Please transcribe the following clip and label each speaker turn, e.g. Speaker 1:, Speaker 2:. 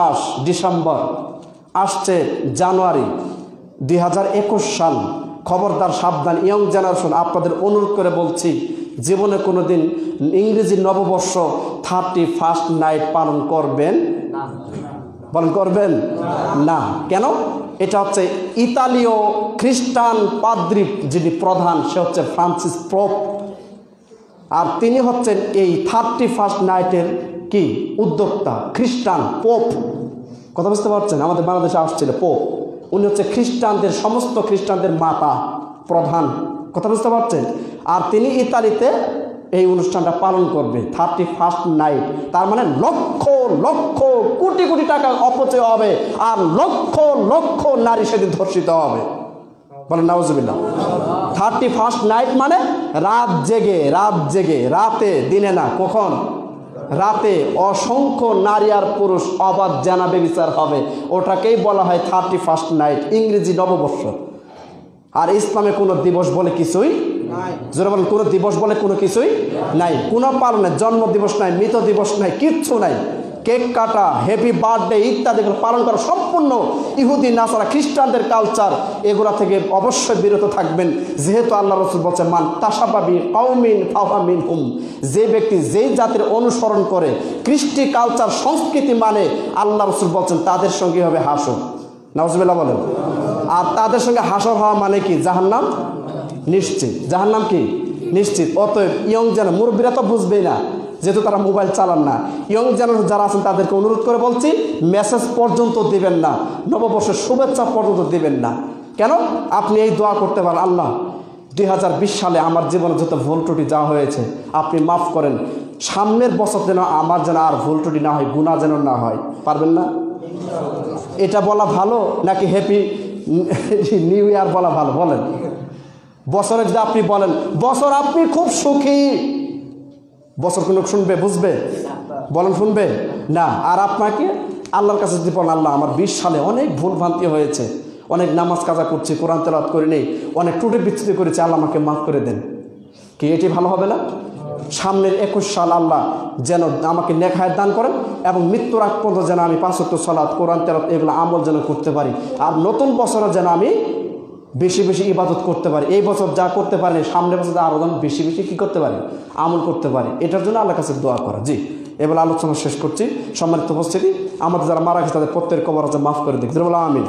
Speaker 1: মাস December, আসছে জানুয়ারি 2021 সাল। খবরদার সাবধান ইয়ং জেনারেশন, আপনাদের অনুরোধ করে বলছি, জীবনে কোনোদিন ইংরেজি নববর্ষ 31st নাইট পালন করবেন পালন করবেন না। কেন? এটা হচ্ছে ইতালীয় খ্রিস্টান পাদ্রী, যিনি প্রধান, সে হচ্ছে ফ্রান্সিস পোপ, আর তিনি হচ্ছেন এই 31st নাইটের কি উদ্যোক্তা, খ্রিস্টান পোপ। কথা বুঝতে পারছেন? আমাদের বাংলাদেশে আসছিল পোপ, উনি হচ্ছে খ্রিস্টানদের, সমস্ত খ্রিস্টানদের মাতা, প্রধান। কথা বুঝতে পারছেন? আর তিনি ইতালিতে এই অনুষ্ঠানটা পালন করবে 31st নাইট। তার মানে লক্ষ লক্ষ কোটি কোটি টাকা অপচয় হবে, আর লক্ষ লক্ষ নারী সেদিন ধর্ষিত হবে। বলেন নাউজুবিল্লাহ। 31st নাইট মানে রাত জেগে রাতে, দিনে না। কখন? রাতে অসংখ্য নারী আর পুরুষ অবাধ জানা বেবিচার হবে। ওটাকেই বলা হয় 31st নাইট, ইংরেজি নববর্ষ। আর ইসলামে কোনো দিবস বলে কিছুই নাই। যারা বলেন কোনো দিবস বলে কোনো কিছুই নাই, কোনো পালনে জন্ম দিবস নাই, মৃত দিবস নাই, কিচ্ছু নাই। কেক কাটা, হ্যাপি বার্থডে ইত্যাদিগুলো পালন করা সম্পূর্ণ ইহুদি, নাসারা, খ্রিস্টানদের কালচার। এগুলা থেকে অবশ্যই বিরত থাকবেন, যেহেতু আল্লাহ রাসূল বলছেন মান তাশাব্বাহা বিকাউমিন ফাহুয়া মিনহুম। যে ব্যক্তি যেই জাতির অনুসরণ করে, কৃষ্টি কালচার সংস্কৃতি মানে, আল্লাহ রাসূল বলছেন তাদের সঙ্গে হবে হাসর। নাউজুবিল্লাহ বলেন। আর তাদের সঙ্গে হাসর হওয়া মানে কি? জাহান্নাম নিশ্চিত। জাহান্নাম কি? নিশ্চিত। অতএব ইয়ং জেনারেশন, মুরব্বীরা তো বুঝবেই না, যেহেতু তারা মোবাইল চালান না। ইয়ং জেনারেশন যারা আছেন তাদেরকে অনুরোধ করে বলছি, মেসেজ পর্যন্ত দিবেন না, নববর্ষের শুভেচ্ছা পর্যন্ত দিবেন না। কেন? আপনি এই দোয়া করতে পারেন, আল্লাহ 2020 সালে আমার জীবনে যত ভুল ত্রুটি যা হয়েছে আপনি মাফ করেন, সামনের বছর যেন আমার যেন আর ভুল ত্রুটি না হয়, গুনাহ যেন না হয়। পারবেন না? এটা বলা ভালো নাকি হ্যাপি নিউ ইয়ার বলা ভালো? বলেন। বছরে যদি আপনি বলেন বছর আপনি খুব সুখী, বছর কোনো শুনবে, বুঝবে? বলেন শুনবে না। আর আপনাকে আল্লাহর কাছে যদি বলেন, আল্লাহ আমার 20 সালে অনেক ভুল ভ্রান্তি হয়েছে, অনেক নামাজ কাজা করছি, কোরআন তেলাওয়াত করি নেই, অনেক ত্রুটি বিচ্যুতি করেছি, আল্লাহ আমাকে মাফ করে দেন। কি এটি ভালো হবে না? সামনের 21 সাল আল্লাহ যেন আমাকে নেক হায়াত দান করেন, এবং মৃত্যুর আগ পর্যন্ত যেন আমি 5 ওয়াক্ত সালাত, কোরআন তেলাওয়াত এগুলো আমল যেন করতে পারি, আর নতুন বছরে যেন আমি বেশি বেশি ইবাদত করতে পারি। এই বছর যা করতে পারি সামনের বছর আরও যেন বেশি বেশি কী করতে পারি? আমল করতে পারি। এটার জন্য আল্লাহর কাছে দোয়া করা। জি, এবার আলোচনা শেষ করছি। সম্মানিত উপস্থিতি, আমাদের যারা মারা গেছে তাদের প্রত্যেকের কবর মাফ করে দিক। আমিন।